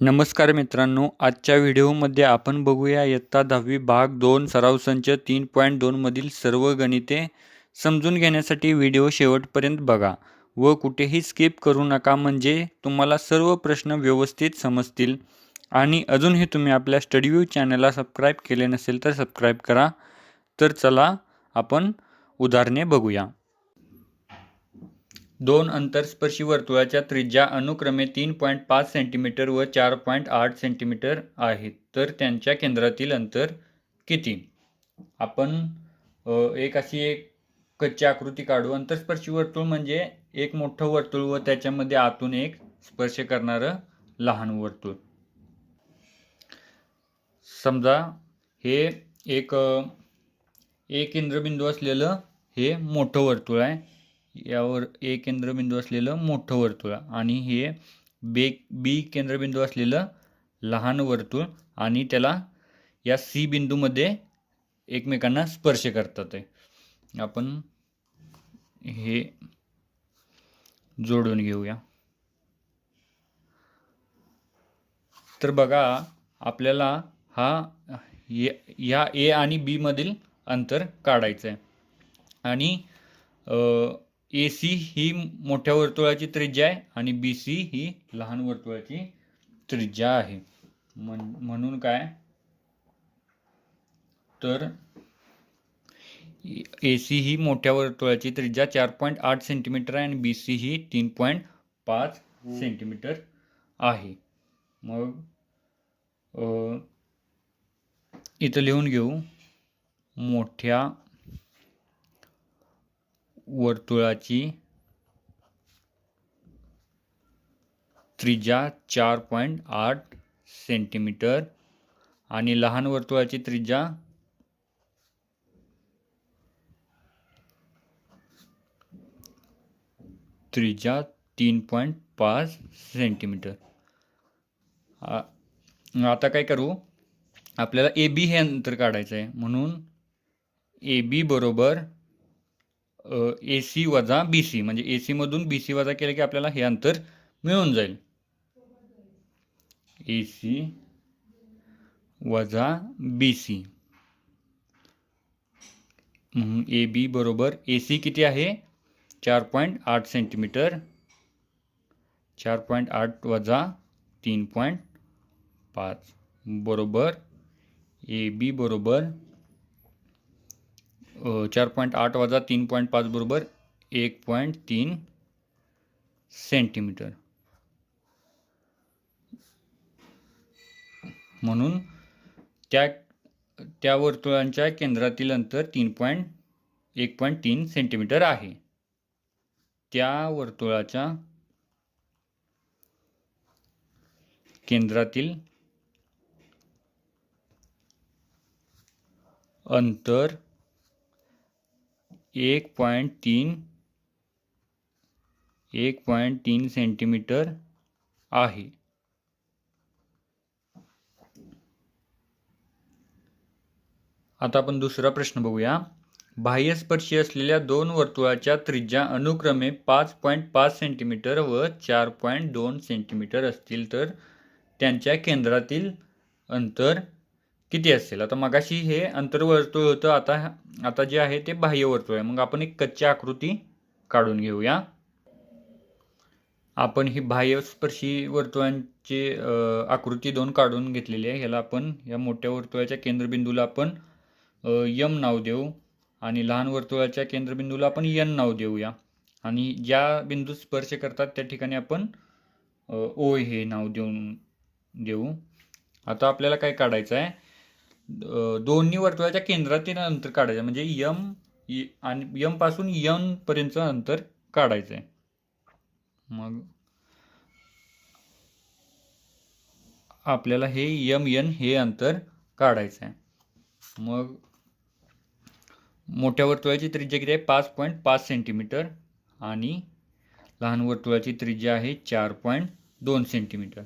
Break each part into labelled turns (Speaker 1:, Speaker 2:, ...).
Speaker 1: नमस्कार मित्रांनो, आजच्या व्हिडिओमध्ये आपण बघूया इयत्ता 10वी भाग 2 सराव संच 3.2 मधील सर्व गणिते. समजून घेण्यासाठी व्हिडिओ शेवटपर्यंत बघा व कुठेही स्किप करू नका, म्हणजे तुम्हाला सर्व प्रश्न व्यवस्थित समजतील. आणि अजूनही तुम्ही आपल्या स्टडीव्यू चॅनलला सबस्क्राईब केले नसेल तर सबस्क्राईब करा. तर चला आपण उदाहरणे बघूया. दोन अंतरस्पर्शी वर्तुळाच्या त्रिज्या अनुक्रमे 3.5 सेंटीमीटर व 4.8 सेंटीमीटर आहेत, तर त्यांच्या केंद्रातील अंतर किती? आपण एक कच्ची आकृती काढू. अंतरस्पर्शी वर्तुळ म्हणजे एक मोठं वर्तुळ व त्याच्यामध्ये आतून एक स्पर्श करणारं लहान वर्तुळ. समजा हे एक केंद्रबिंदू असलेलं हे मोठं वर्तुळ आहे. यावर ए केंद्रबिंदू असलेलं मोठं वर्तुळ आणि हे बी केंद्रबिंदू असलेलं लहान वर्तुळ, आणि त्याला या सी बिंदूमध्ये एकमेकांना स्पर्श करतात. आपण हे जोडून घेऊया. तर बघा, आपल्याला या ए आणि बी मधील अंतर काढायचं आहे. आणि ए सी ही मोठ्या वर्तुळाची त्रिज्या आहे आणि बी सी ही लहान वर्तुळाची त्रिज्या आहे. म्हणून काय, तर ए सी ही मोठ्या वर्तुळाची त्रिज्या 4.8 सेंटीमीटर आहे आणि बी सी ही 3.5 सेंटीमीटर आहे. मग इथं लिहून घेऊ, मोठ्या वर्तुळाची त्रिज्या 4.8 सेंटीमीटर आणि लहान वर्तुळाची त्रिज्या 3.5 सेंटीमीटर. आता काय करू, आपल्याला ए बी हे अंतर काढायचं आहे. म्हणून ए बी बरोबर ए सी वजा बी सी, म्हणजे ए सी मधून बी सी वजा केलं की आपल्याला हे अंतर मिळून जाईल. ए सी वजा बी सी. ए बी बरोबर ए सी किती आहे, 4.8 सेंटीमीटर. 4.8 वजा 3.5 बरोबर ए बी बरोबर 4.8 वजा 3.5 बरोबर 1.3 सेंटीमीटर. म्हणून त्या वर्तुळांच्या केंद्रातील अंतर 1.3 सेंटीमीटर आहे. त्या वर्तुळाच्या केंद्रातील अंतर 1.3 सेंटीमीटर आहे. आता आपण दुसरा प्रश्न बघूया. बाह्यस्पर्शी असलेल्या दोन वर्तुळाच्या त्रिज्या अनुक्रमे 5.5 सेंटीमीटर व 4.2 सेंटीमीटर असतील, तर त्यांच्या केंद्रातील अंतर किती असेल? आता मगाशी हे अंतर्वर्तुळ होतं, आता जे आहे ते बाह्य वर्तुळ आहे. मग आपण एक कच्ची आकृती काढून घेऊया. आपण ही बाह्यस्पर्शी वर्तुळांची आकृती 2 काढून घेतलेली आहे. ह्याला आपण या मोठ्या वर्तुळाच्या केंद्रबिंदूला आपण यम नाव देऊ आणि लहान वर्तुळाच्या केंद्रबिंदूला आपण एन नाव देऊया. आणि ज्या बिंदू स्पर्श करतात त्या ठिकाणी आपण ओ हे नाव देऊ. आता आपल्याला काय काढायचं आहे, दोन्ही वर्तुळाच्या केंद्रातील अंतर काढायचं, म्हणजे यम पासून एन पर्यंत अंतर काढायचं आहे. मग आपल्याला हे एम एन हे अंतर काढायचं आहे. मग मोठ्या वर्तुळाची त्रिज्या किती आहे, 5.5 सेंटीमीटर आणि लहान वर्तुळाची त्रिज्या आहे 4.2 सेंटीमीटर.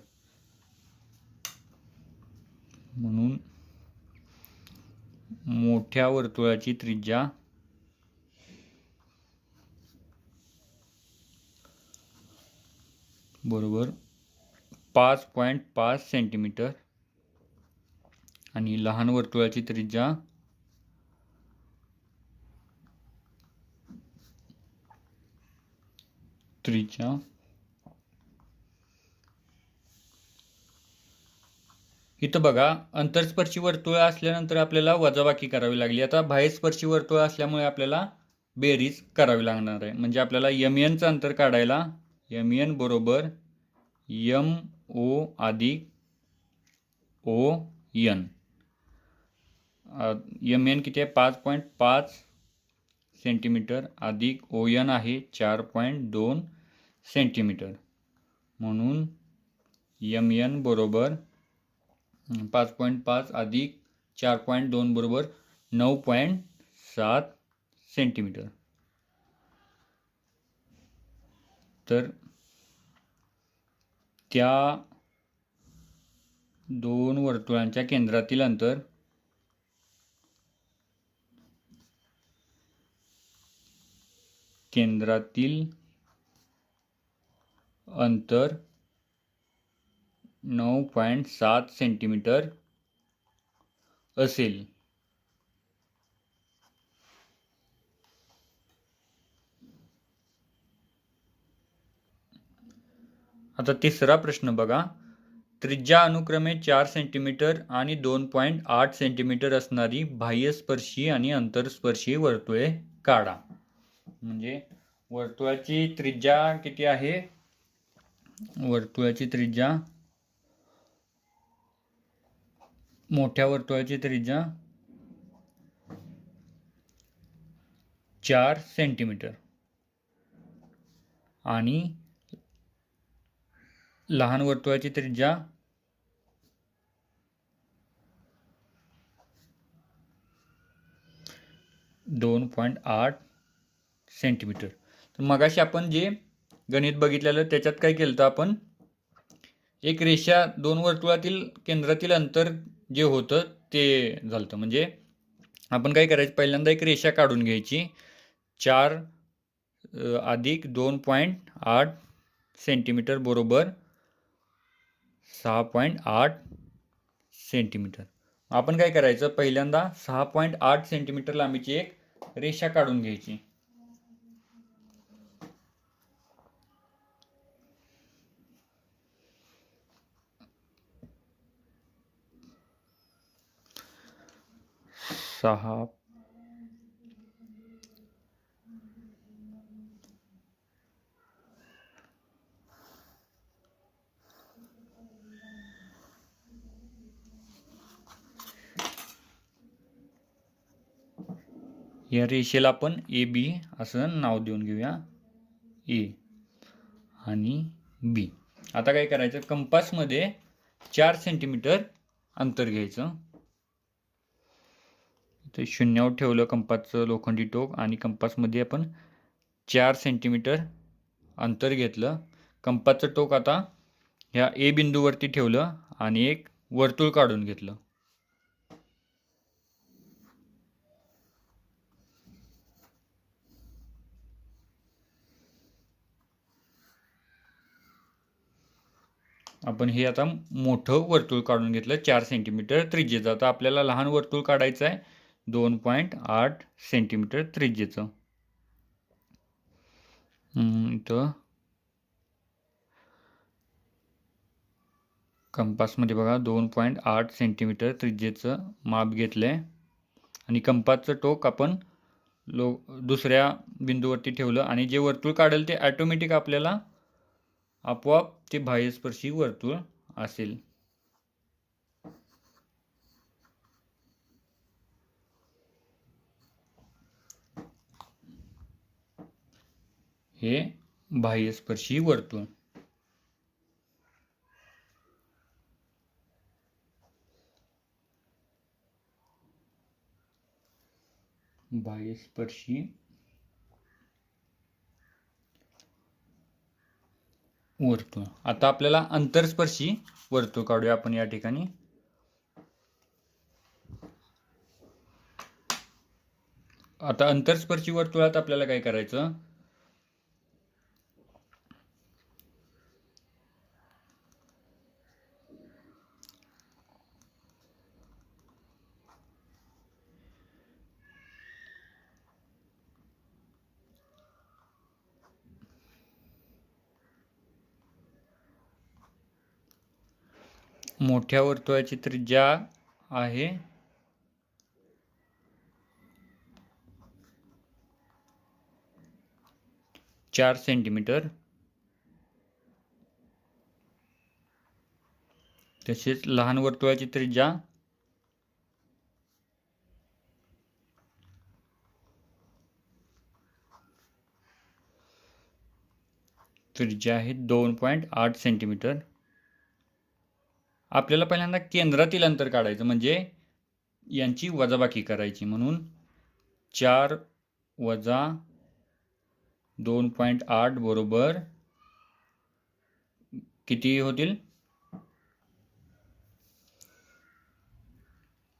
Speaker 1: म्हणून मोठ्या वर्तुळाची त्रिज्या बरोबर 5.5 सेंटीमीटर आणि लहान वर्तुळाची त्रिज्या इथं बघा, अंतरस्पर्शी वर्तुळ असल्यानंतर आपल्याला वजाबाकी करावी लागली. आता बाह्यस्पर्शी वर्तुळ असल्यामुळे आपल्याला बेरीज करावी लागणार आहे. म्हणजे आपल्याला MN अंतर काढायला MN बरोबर MO अधिक ON. MN किती आहे? 5.5 सेंटीमीटर अधिक ON आहे 4.2 सेंटीमीटर. म्हणून MN बरोबर 5.5 अधिक 4.2 बरोबर 9.7 सेंटीमीटर. तर त्या दोन वर्तुळांच्या केंद्रातील अंतर अंतर 9.7 सेंटीमीटर असेल. आता तिसरा प्रश्न बघा. त्रिज्या अनुक्रमे 4 सेंटीमीटर आणि 2.8 सेंटीमीटर असणारी बाह्यस्पर्शी आणि अंतरस्पर्शी वर्तुळे काढा. म्हणजे वर्तुळाची त्रिज्या किती आहे? वर्तुळाची त्रिज्या, मोठ्या वर्तुळाची त्रिज्या 4 सेंटीमीटर आणि लहान वर्तुळाची त्रिज्या 2.8 सेंटीमीटर. तर मगाशी आपण जे गणित बघितलेलं त्याच्यात काय केलं तर आपण एक रेषा दोन वर्तुळातील केंद्रातील अंतर जे होतं ते झालं. म्हणजे आपण काय करायचं, पहिल्यांदा एक रेषा काढून घ्यायची. 4 अधिक 2.8 सेंटीमीटर बरोबर 6.8 सेंटीमीटर. आपण काय करायचं, पहिल्यांदा 6.8 सेंटीमीटर लांबीची एक रेषा काढून घ्यायची. या रेषेला आपण AB असं नाव देऊन घेऊया. A आणि B. आता काय करायचं, कंपासमध्ये 4 सेंटीमीटर अंतर घ्यायचं. ते शून्यावर ठेवलं कंपासचं लोखंडी टोक आणि कंपासमध्ये आपण 4 सेंटीमीटर अंतर घेतलं. कंपासचं टोक आता ह्या A बिंदूवरती ठेवलं आणि एक वर्तुळ काढून घेतलं. आपण हे आता मोठं वर्तुळ काढून घेतलं 4 सेंटीमीटर त्रिज्येचं. आता आपल्याला लहान वर्तुळ काढायचं आहे 2.8 सेंटीमीटर त्रिज्येचं. इथं कंपासमध्ये बघा 2.8 सेंटीमीटर त्रिज्येचं माप घेतलंय आणि कंपासचं टोक आपण दुसऱ्या बिंदूवरती ठेवलं आणि जे वर्तुळ काढेल ते ऑटोमॅटिक आपल्याला आपोआप ते बाह्यस्पर्शी वर्तुळ असेल. हे बाह्यस्पर्शी वर्तुळ. बाह्यस्पर्शी वर्तुळ. आता आपल्याला अंतरस्पर्शी वर्तुळ काढूया आपण या ठिकाणी. आता अंतरस्पर्शी वर्तुळात आपल्याला काय करायचं, मोठ्या वर्तुळाची त्रिज्या आहे 4 सेंटीमीटर, तसेच लहान वर्तुळाची त्रिज्या आहे 2.8 सेंटीमीटर. आपल्याला पहिल्यांदा केंद्रातील अंतर काढायचं, म्हणजे यांची वजाबाकी करायची. म्हणून 4 वजा 2.8 बरोबर किती होतील?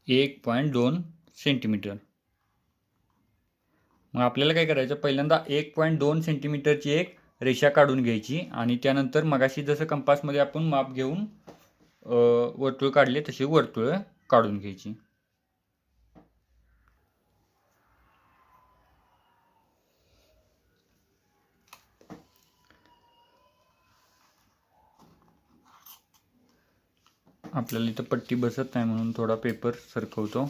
Speaker 1: 1.2 सेंटीमीटर. मग आपल्याला काय करायचं, पहिल्यांदा 1.2 सेंटीमीटरची एक रेषा काढून घ्यायची आणि त्यानंतर मगाशी जसं कंपासमध्ये आपण माप घेऊन वर्तुळ काढले तसे वर्तुळ काढून घ्यायची. आपल्याला इथं पट्टी बसत नाही म्हणून थोडा पेपर सरकवतो.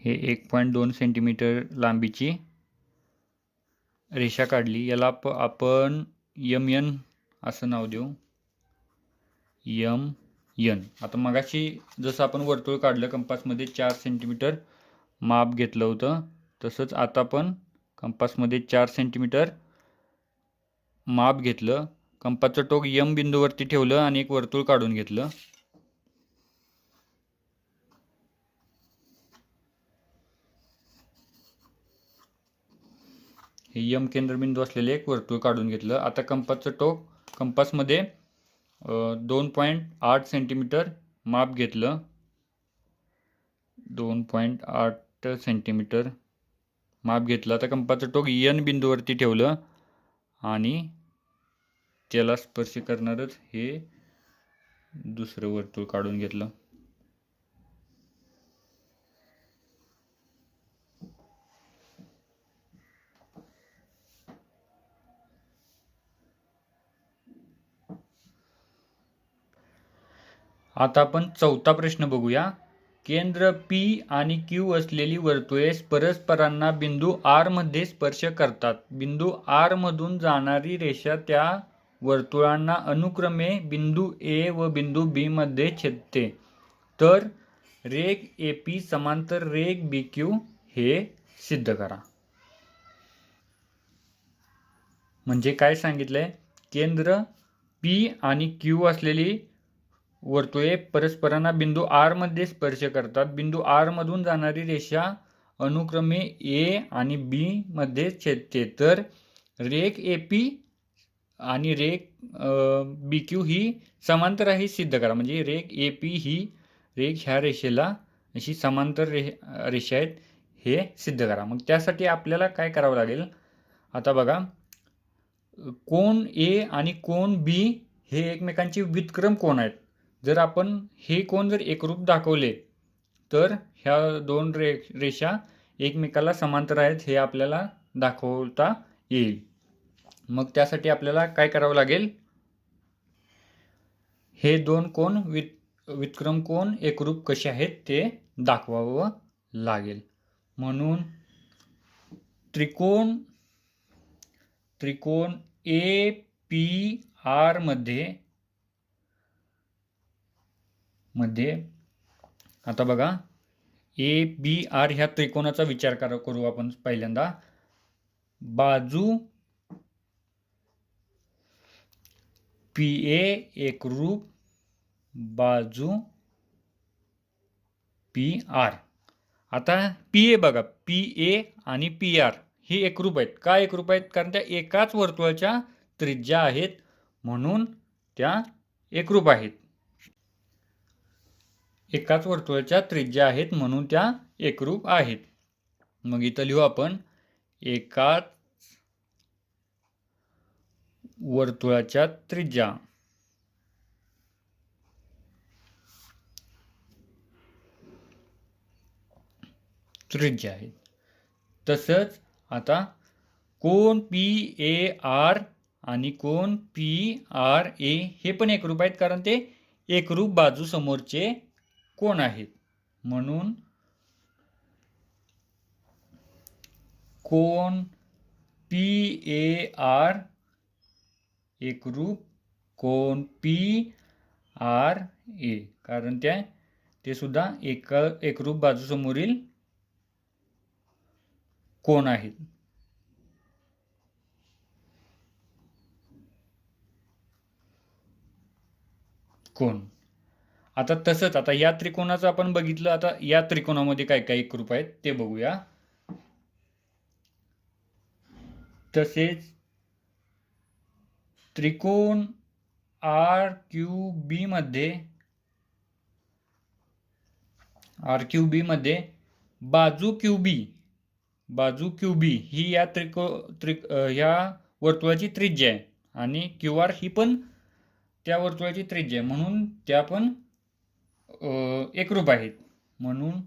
Speaker 1: हे 1.2 सेंटीमीटर लांबीची रेषा काढली. याला आपण MN असं नाव देऊ, MN. आता मगाशी जसं आपण वर्तुळ काढलं कंपासमध्ये 4 सेंटीमीटर माप घेतलं होतं, तसंच आता पण कंपासमध्ये 4 सेंटीमीटर माप घेतलं. कंपासचं टोक M बिंदूवरती ठेवलं आणि एक वर्तुळ काढून घेतलं. हे M केंद्रबिंदू असलेले एक वर्तुळ काढून घेतलं. आता कंपासचं टोक कंपासमध्ये 2.8 सेंटीमीटर माप घेतलं. 2.8 सेंटीमीटर माप घेतलं. आता कंपासचं टोक N बिंदूवरती ठेवलं आणि त्याला स्पर्श करणारच हे दुसरं वर्तुळ काढून घेतलं. आता आपण चौथा प्रश्न बघूया. केंद्र P आणि Q असलेली वर्तुळे परस्परांना बिंदू R मध्ये स्पर्श करतात. बिंदू R मधून जाणारी रेषा त्या वर्तुळांना अनुक्रमे बिंदू A व बिंदू B मध्ये छेदते. तर रेघ AP समांतर रेघ BQ हे सिद्ध करा. म्हणजे काय सांगितलंय, केंद्र P आणि Q असलेली वर्तुळे परस्परांना बिंदू R मध्ये स्पर्श करतात. बिंदू R मधून जाणारी रेषा अनुक्रमे A आणि B मध्ये छेदते. तर रेघ AP आणि रेघ BQ ही समांतर आहे सिद्ध करा. म्हणजे रेघ AP ही रेघ ह्या रेषेला अशी समांतर रेषा आहेत हे सिद्ध करा. मग त्यासाठी आपल्याला काय करावं लागेल, आता बघा, कोन A आणि कोन B हे एकमेकांचे व्युत्क्रम कोन आहेत. जर आपण हे कोन जर एकरूप दाखवले तर ह्या दोन रेषा एकमेकाला समांतर आहेत हे आपल्याला दाखवता येईल. मग त्यासाठी आपल्याला काय करावं लागेल, हे दोन कोन व्युत्क्रम कोन एकरूप कसे आहेत ते दाखवावं लागेल. म्हणून त्रिकोण APR मध्ये आता बघा, ABR ह्या त्रिकोणाचा विचार करू आपण. पहिल्यांदा बाजू PA एकरूप बाजू PR. आता PA बघा, PA आणि PR ही एकरूप आहेत. का एकरूप आहेत? कारण त्या एकाच वर्तुळाच्या त्रिज्या आहेत म्हणून त्या एकरूप आहेत. एकाच वर्तुळाच्या त्रिज्या आहेत म्हणून त्या एकरूप आहेत. मग इथं लिहू आपण, एकाच वर्तुळाच्या त्रिज्या आहे. तसंच आता कोन PAR आणि कोन PRA हे पण एकरूप आहेत, कारण ते एकरूप बाजू समोरचे कोन आहेत. म्हणून कोन PAR एकरूप कोन PRA, कारण ते सुद्धा एकरूप बाजू समोरील कोन आहेत. कोन आता तसंच आता या त्रिकोणाचं आपण बघितलं. आता या त्रिकोणामध्ये काय काय एकरूप आहेत ते बघूया. तसेच त्रिकोण RQB मध्ये बाजू QB ही या वर्तुळाची त्रिज्या आहे आणि QR ही पण त्या वर्तुळाची त्रिज्या आहे, म्हणून त्या पण एकरूप आहेत. म्हणून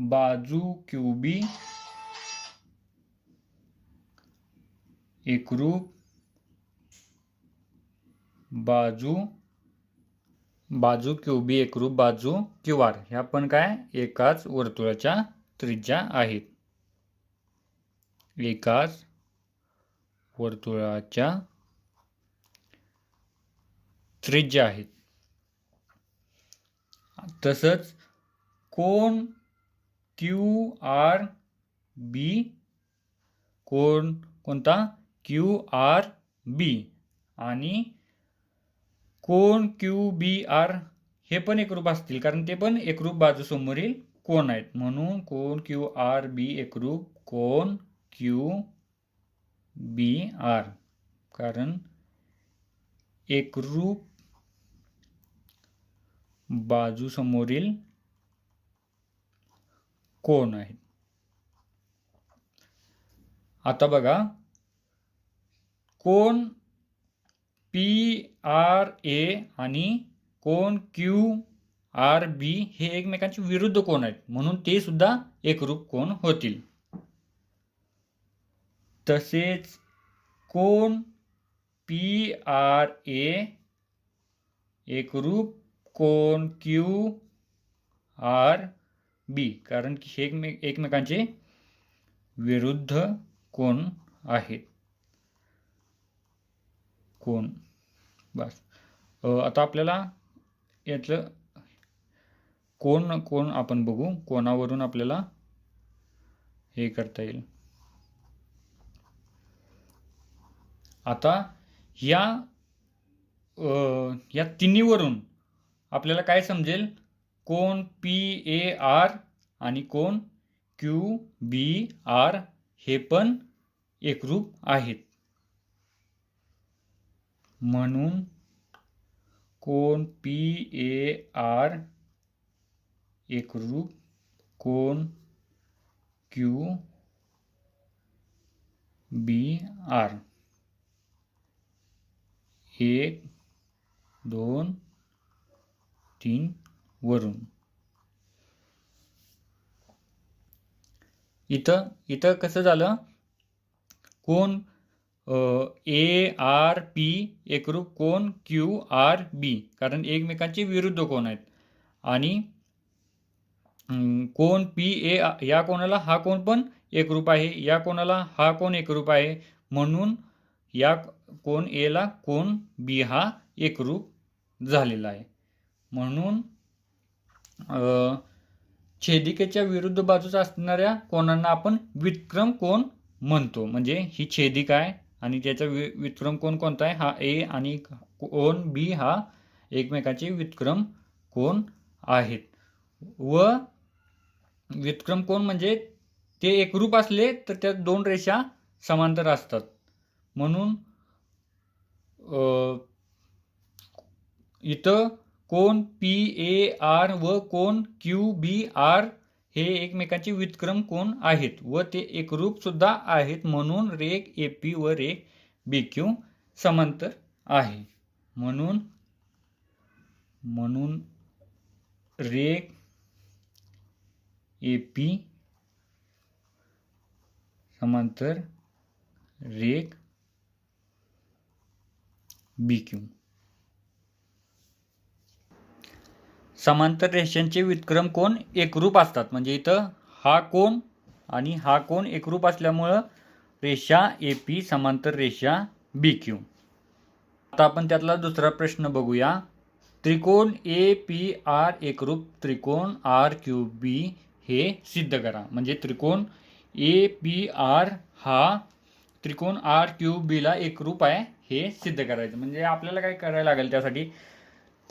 Speaker 1: बाजू QB एकरूप बाजू QB एकरूप बाजू QR ह्या पण काय एकाच वर्तुळाच्या त्रिज्या आहेत. एकाच वर्तुळाच्या त्रिज्या आहेत. तसंच कोन QRB कोणता QRB आणि कोन QBR हे पण एकरूप असतील, कारण ते पण एकरूप बाजू समोरील कोन आहेत. म्हणून कोन QRB एकरूप कोन QBR, कारण एकरूप बाजू समोरील कोन आहेत. आता बघा, कोन PRA आणि कोन QRB हे एकमेकांचे विरुद्ध कोन आहेत, म्हणून ते सुद्धा एकरूप कोन होतील. तसेच कोन PRA एकरूप कोन QRB, कारण हे एकमेकांचे विरुद्ध कोन आहेत. कोन बस. आता आपल्याला यातलं कोन आपण बघू. कोनावरून आपल्याला हे करता येईल. आता या तिन्हीवरून आपल्याला काय समजेल, कोन PAR आणि कोन QBR हे पण एकरूप आहेत. म्हणून कोन PAR एकरूप कोन QBR 1, 2, 3 वरून. इथं कसं झालं, कोन ARP एकरूप कोन QRB, कारण एकमेकांचे विरुद्ध कोन आहेत. आणि कोन PA या कोणाला हा कोन पण एकरूप आहे, या कोणाला हा कोन एकरूप आहे, म्हणून या कोन A ला कोन B हा एकरूप झालेला आहे. म्हणून छेदिकेच्या विरुद्ध बाजूस असणाऱ्या कोनांना आपण व्युत्क्रम कोन म्हणतो. म्हणजे ही छेदिका आहे आणि त्याचा व्युत्क्रम कोन कोणता आहे, हा A आणि कोन B हा एकमेकांचे व्युत्क्रम कोन आहेत. व व्युत्क्रम कोन म्हणजे ते एकरूप असले तर त्या दोन रेषा समांतर असतात. म्हणून इथं कोन PAR व कोन QBR हे एकमेकांचे व्युत्क्रम कोन आहेत व ते एकरूप सुद्धा आहेत, म्हणून रेघ AP व रेघ BQ समांतर आहे. म्हणून रेघ AP समांतर रेघ BQ. समांतर रेषांचे व्युत्क्रम कोन एकरूप असतात, म्हणजे इथं हा कोन आणि हा कोन एकरूप असल्यामुळं रेषा AP समांतर रेषा BQ. आता आपण त्यातला दुसरा प्रश्न बघूया. त्रिकोण APR एकरूप त्रिकोण RQB हे सिद्ध करा. म्हणजे त्रिकोण APR हा त्रिकोण RQB ला एकरूप आहे हे सिद्ध करायचं. म्हणजे आपल्याला काय करायला लागेल, त्यासाठी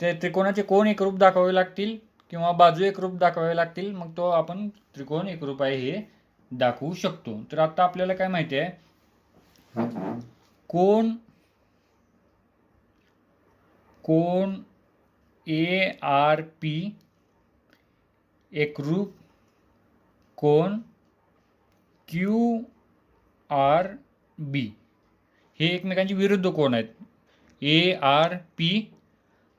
Speaker 1: ते त्रिकोणाचे कोन एकरूप दाखवावे लागतील किंवा बाजू एकरूप दाखवावे लागतील, मग तो आपण त्रिकोण एकरूप आहे हे दाखवू शकतो. तर आता आपल्याला काय माहिती आहे, कोन ARP एकरूप कोन QRB हे एकमेकांचे विरुद्ध कोन आहेत. ARP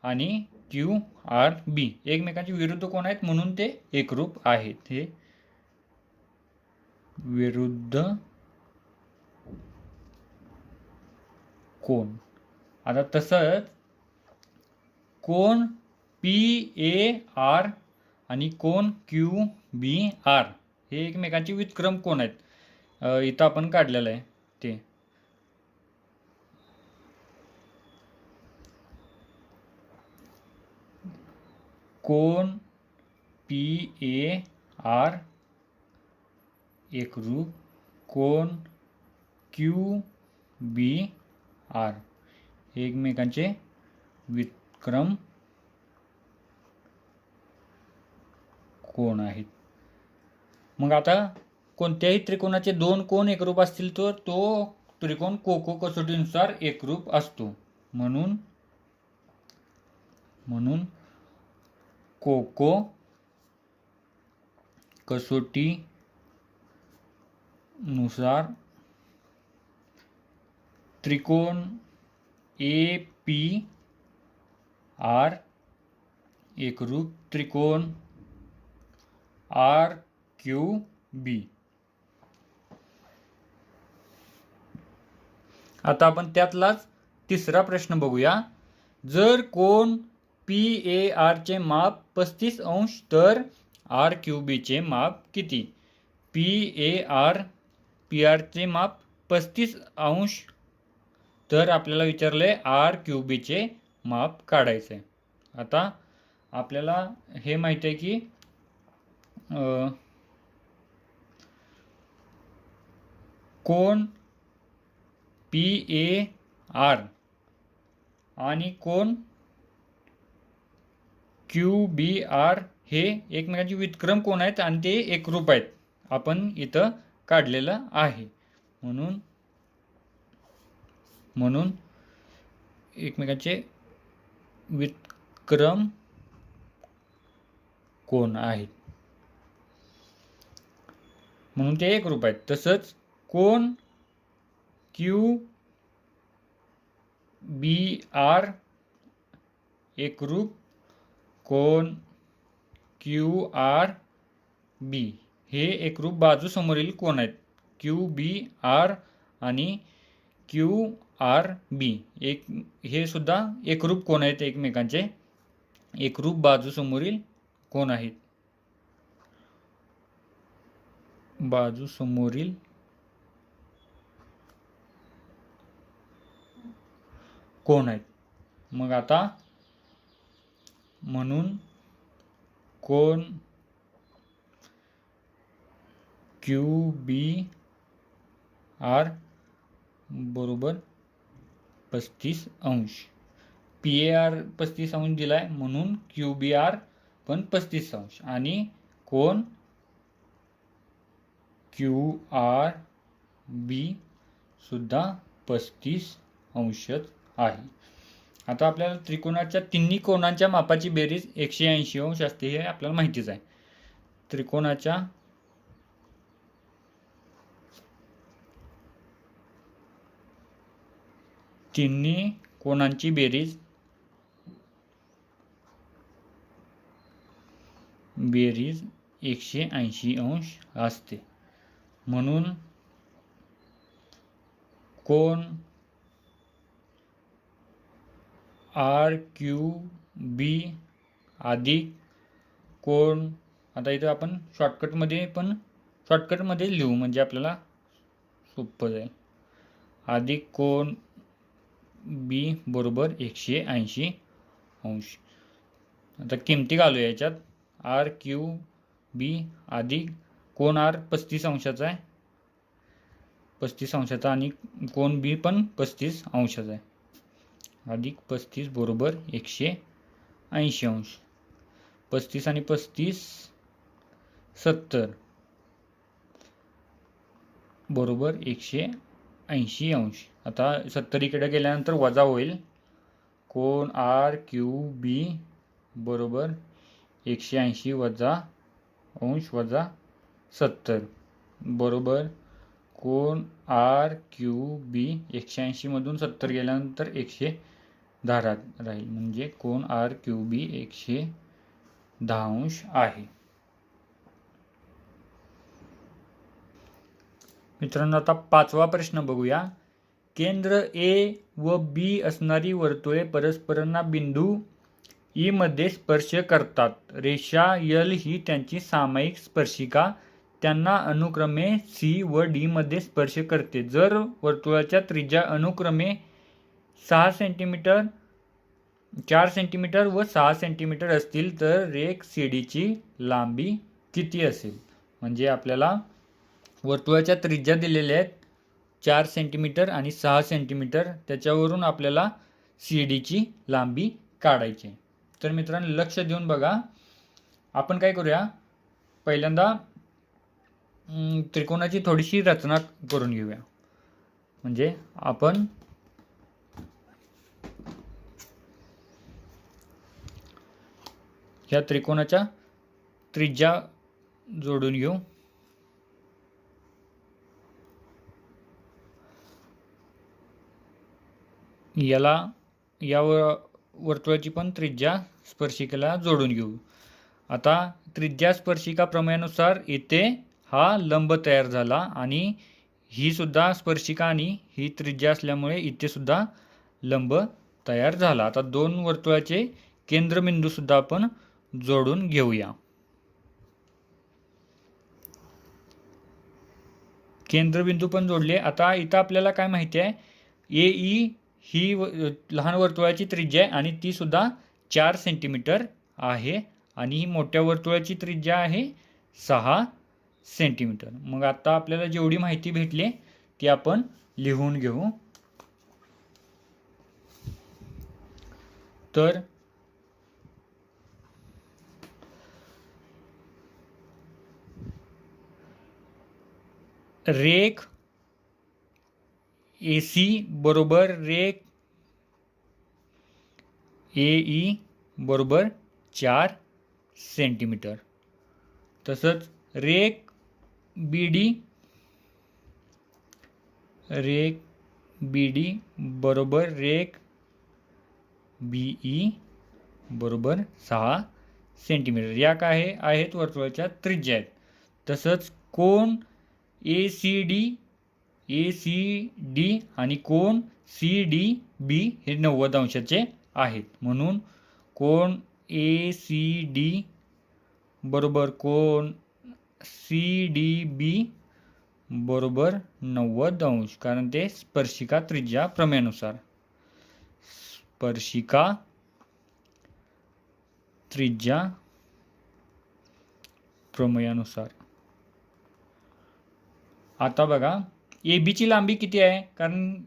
Speaker 1: आणि QRB एकमेकांचे विरुद्ध कोन आहेत, म्हणून ते एकरूप आहेत. हे विरुद्ध कोन. आता तसंच कोन PAR आणि कोन QBR हे एकमेकांचे व्युत्क्रम कोन आहेत. इथं आपण काढलेलं आहे ते. कोन PAR एकरूप कोन QBR एकमेकांचे व्युत्क्रम कोन आहेत. मग आता कोणत्याही त्रिकोणाचे दोन कोन एकरूप असतील तर तो त्रिकोण कोको कसोटीनुसार एकरूप असतो. म्हणून कोको कसोटी नुसार त्रिकोण APR एकरूप त्रिकोण RQB. आता आपण त्यातलाच तिसरा प्रश्न बघूया. जर कोन PAR चे माप 35 अंश तर RQB चे माप किती? PR चे माप 35 अंश तर आपल्याला विचारलंय RQB चे माप काढायचे. आता आपल्याला हे माहिती आहे की कोन PAR आणि कोन QBR हे एकमेकांचे व्युत्क्रम कोन आहेत आणि ते एकरूप आहेत. आपण इथं काढलेलं आहे. म्हणून एकमेकांचे व्युत्क्रम कोन आहेत, म्हणून ते एकरूप आहेत. तसंच कोन QBR एकरूप कोन QRB हे एकरूप बाजू समोरील कोन आहेत. QBR आणि QRB हे सुद्धा एकरूप कोन आहेत, एकमेकांचे एकरूप बाजू समोरील कोन आहेत. बाजू समोरील कोन आहेत. मग आता म्हणून कोन QBR बरोबर 35 अंश. PAR 35 अंश दिलाय, म्हणून QBR पण 35 अंश आणि कोन QRB सुद्धा 35 अंश आहे. आता आपल्याला त्रिकोणाच्या तिन्ही कोनांच्या मापाची बेरीज 180 अंश असते हे आपल्याला माहितीच आहे. त्रिकोणाच्या तिन्ही कोणांची बेरीज 180 अंश असते. म्हणून कोन RQB अधिक कोन, आता इथं आपण शॉर्टकटमध्ये लिहू म्हणजे आपल्याला सोपं जाईल, अधिक कोन B बरोबर 180 अंश. आता किमती घालूया याच्यात. RQB अधिक कोन R 35 अंशाचा आहे, 35 अंशाचा, आणि कोन B पण 35 अंशाचा आहे. अधिक 35 बरोबर 180 अंश. 35 आणि 35 70 बरोबर 180 अंश. आता 70 इकडे गेल्यानंतर वजा होईल. कोन RQB बरोबर 180 वजा अंश वजा 70 बरोबर कोन RQB 180 मधून 70 गेल्यानंतर 110 राहील, म्हणजे कोन RQB 110 अंश आहे. मित्रांनो, आता 5वा प्रश्न बघूया. केंद्र A व B असणारी वर्तुळे परस्परांना बिंदू E मध्ये स्पर्श करतात. रेषा L ही त्यांची सामायिक स्पर्शिका त्यांना अनुक्रमे C व D मध्ये स्पर्श करते. जर वर्तुळाच्या त्रिज्या अनुक्रमे 6 सेंटीमीटर, 4 सेंटीमीटर व 6 सेंटीमीटर असतील तर रेख CD ची लांबी किती असेल? म्हणजे आपल्याला वर्तुळाच्या त्रिज्या दिलेल्या आहेत 4 सेंटीमीटर आणि 6 सेंटीमीटर, त्याच्यावरून आपल्याला CD ची लांबी काढायची. तर मित्रांनो, लक्ष देऊन बघा. आपण काय करूया, पहिल्यांदा त्रिकोणाची थोडीशी रचना करून घेऊया. म्हणजे आपण ह्या त्रिकोणाच्या त्रिज्या जोडून घेऊ. या वर्तुळाची पण त्रिज्या स्पर्शिकेला जोडून घेऊ. आता त्रिज्या स्पर्शिका प्रमेयानुसार इथे हा लंब तयार झाला आणि ही सुद्धा स्पर्शिका आणि ही त्रिज्या असल्यामुळे इथे सुद्धा लंब तयार झाला. आता दोन वर्तुळाचे केंद्रबिंदू सुद्धा आपण जोडून घेऊया. केंद्रबिंदू पण जोडले. आता इथं आपल्याला काय माहिती आहे, AE ही लहान वर्तुळाची त्रिज्या आहे आणि ती सुद्धा 4 सेंटीमीटर आहे आणि ही मोठ्या वर्तुळाची त्रिज्या आहे 6 सेंटीमीटर. मग आता आपल्याला जेवढी माहिती भेटली ती आपण लिहून घेऊ. तर रेख AC बरोबर रेख AE बरोबर 4 सेंटीमीटर. तसंच रेख BD बरोबर रेख BE बरोबर 6 सेंटीमीटर. या काय आहेत वर्तुळाच्या त्रिज्या आहेत. तसंच कोन ACD आणि कोन CDB हे 90 अंशाचे आहेत. म्हणून कोन ACD बरोबर कोन CDB बरोबर 90 अंश, कारण ते स्पर्शिका त्रिज्या प्रमेयानुसार. स्पर्शिका त्रिज्या प्रमेयानुसार. आता बघा AB ची लांबी किती आहे, कारण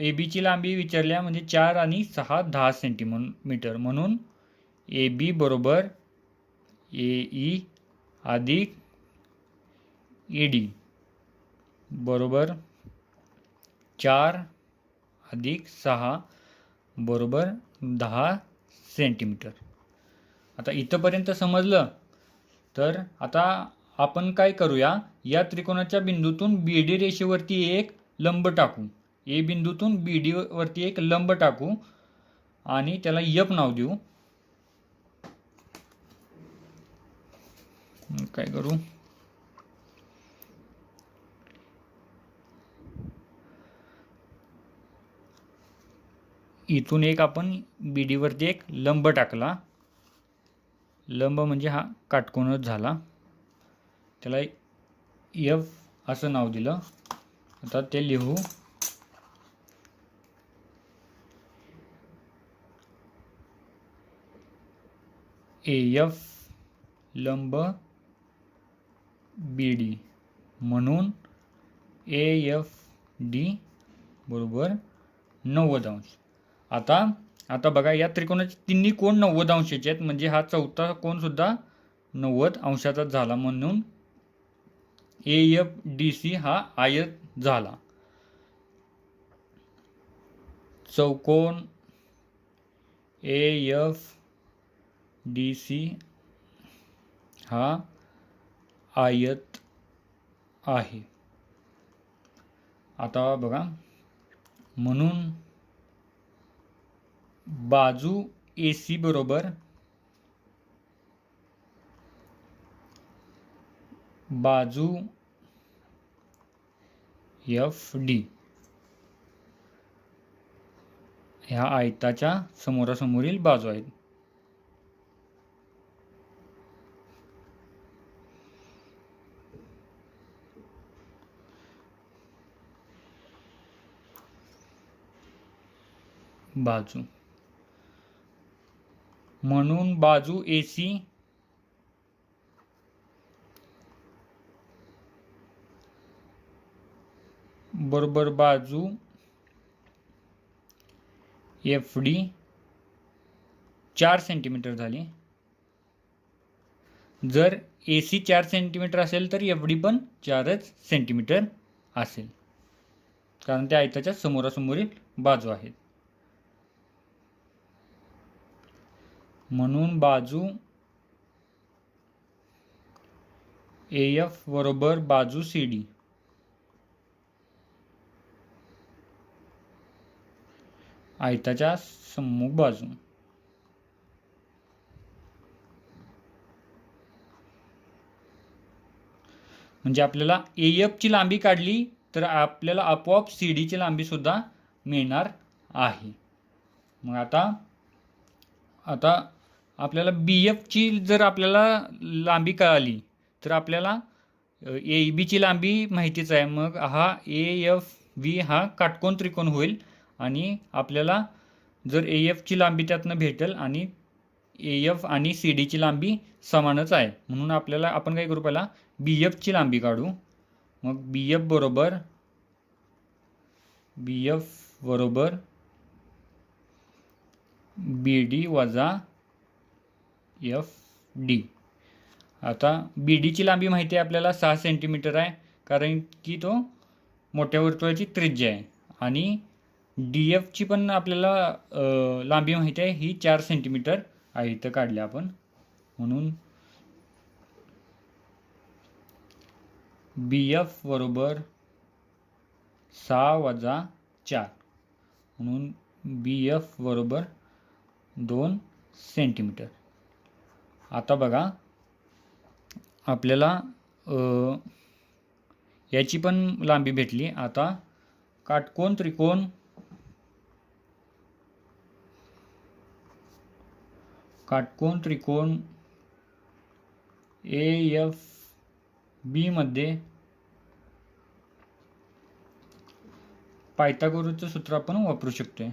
Speaker 1: AB ची लांबी विचारल्या म्हणजे 4 आणि 6 10 सेंटीमीटर. म्हणून AB बरोबर AE अधिक AD बरोबर 4 अधिक 6 बरोबर 10 सेंटीमीटर. आता इथंपर्यंत समजलं. तर आता आपण काय करूया, या त्रिकोणाच्या बिंदूतून बी डी रेषेवरती एक लंब टाकू. ए बिंदूतून बी डी वरती एक लंब टाकू आणि त्याला एफ नाव देऊ. काय करू, इथून एक आपण बी डी वरती एक लंब टाकला. लंब म्हणजे हा काटकोनच झाला. त्याला एफ असं नाव दिलं. आता ते लिहू. एफ लंब बी डी म्हणून एफ डी बरोबर 90 अंश. आता बघा, या त्रिकोणाचे तिन्ही कोण 90 अंशाचे आहेत, म्हणजे हा चौथा कोण सुद्धा 90 अंशाचा झाला. म्हणून एफ डी सी हा आयत झाला. चौकोन एफ डी सी हा आयत आहे. आता बघा, म्हणून बाजू ए सी बरोबर बाजू एफ डी ह्या आयताच्या समोरासमोरील बाजू आहेत. बाजू म्हणून बाजू ए सी बरोबर बाजू एफ डी 4 सेंटीमीटर झाली. जर ए सी 4 सेंटीमीटर असेल तर एफ डी पण 4च सेंटीमीटर असेल, कारण त्या आयताच्या समोरासमोरील बाजू आहेत. म्हणून बाजू एफ बरोबर बाजू सी डी आयताच्या सम्मुख बाजू. म्हणजे आपल्याला एफ ची लांबी काढली तर आपल्याला आपोआप सी डी ची लांबी सुद्धा मिळणार आहे. मग आता आपल्याला बी एफ ची जर आपल्याला लांबी कळाली तर आपल्याला ए बी ची लांबी माहितीच आहे. मग हा ए एफ व्ही हा काटकोन त्रिकोण होईल आणि आपल्याला जर ए एफ ची लांबी त्यातनं भेटेल आणि ए एफ आणि सी डी ची लांबी समानच आहे. म्हणून आपण काय करू, पहिला बी एफ ची लांबी काढू. मग बी एफ बरोबर बी डी वजा एफ डी. आता बी डीची लांबी माहिती आहे आपल्याला 6 सेंटीमीटर आहे, कारण की तो मोठ्या वर्तुळाची त्रिज्या आहे. आणि डी एफची पण आपल्याला लांबी माहिती आहे, ही 4 सेंटीमीटर आहे. इथं काढल्या आपण. म्हणून बी एफ बरोबर 6 वजा 4 म्हणून बी एफ बरोबर 2 सेंटीमीटर. आता बघा, आपल्याला याची पण लांबी भेटली. आता काटकोन त्रिकोण ए एफ बी मध्ये पायथागोरसचं सूत्र आपण वापरू शकतोय.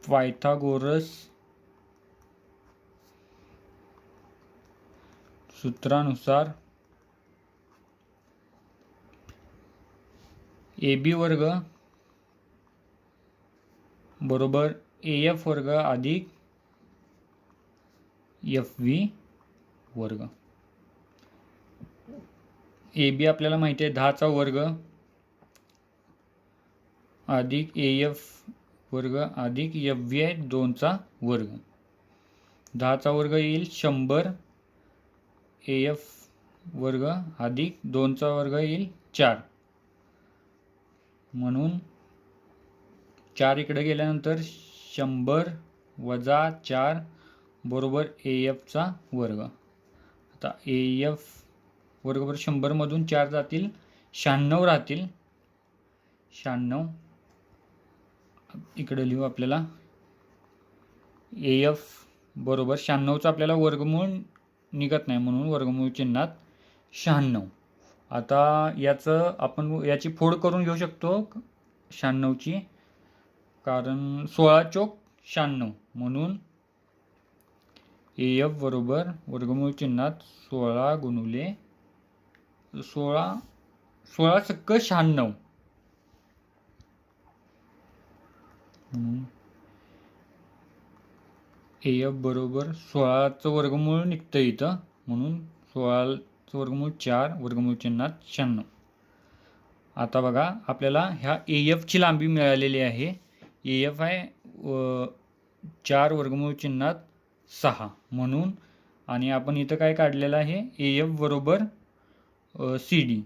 Speaker 1: पायथागोरस सूत्रानुसार ए बी वर्ग बरोबर ए एफ वर्ग अधिक एफ व्ही वर्ग. ए बी आपल्याला माहिती आहे 10चा वर्ग अधिक ए एफ वर्ग अधिक एफ व्ही आहे 2चा वर्ग. 10चा वर्ग येईल 100 AF वर्ग अधिक 2चा वर्ग येईल 4, म्हणून 4 इकडे गेल्यानंतर 100 वजा 4 बरोबर AFचा वर्ग. आता AF वर्ग बरोबर 100 मधून 4 जातील 96 राहतील. 96 इकडे लिहू आपल्याला. AF बरोबर 96चा आपल्याला वर्गमूळ निघत नाही म्हणून वर्गमूळ चिन्हात 96. आता आपण याची फोड करून घेऊ शकतो 96ची, कारण 16 चोक 96 म्हणून AF बरोबर वर्गमूळ चिन्हात 16 गुणुले 16 सक्क 96 म्हणून AF बरोबर 16चं वर्गमूळ निघतं इथं, म्हणून 16चं वर्गमूळ 4 वर्गमूळ चिन्हात 96. आता बघा आपल्याला ह्या AFची लांबी मिळालेली आहे. AF आहे 4 वर्गमूळ चिन्हात 6 म्हणून, आणि आपण इथं काय काढलेलं आहे AF बरोबर CD.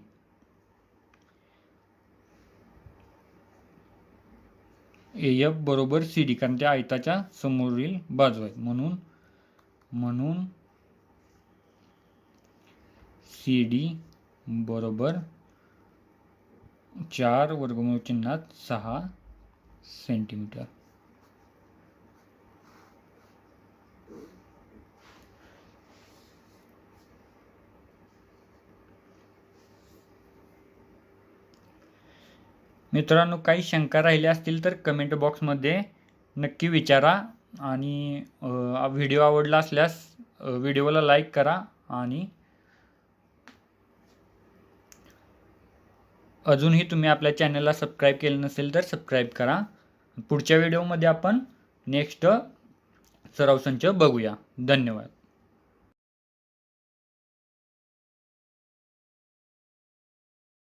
Speaker 1: AF बरोबर CD, कारण त्या आयताच्या समोरील बाजू आहे म्हणून CD बरोबर 4 वर्गमूळ चिन्हात 6 सेंटीमीटर. मित्रांनो, काही शंका राहिल्या असतील तर कमेंट बॉक्समध्ये नक्की विचारा, आणि व्हिडिओ आवडला असल्यास व्हिडिओला लाईक करा, आणि अजूनही तुम्ही आपल्या चॅनलला सबस्क्राईब केलं नसेल तर सबस्क्राईब करा. पुढच्या व्हिडिओमध्ये आपण नेक्स्ट सराव संच बघूया. धन्यवाद.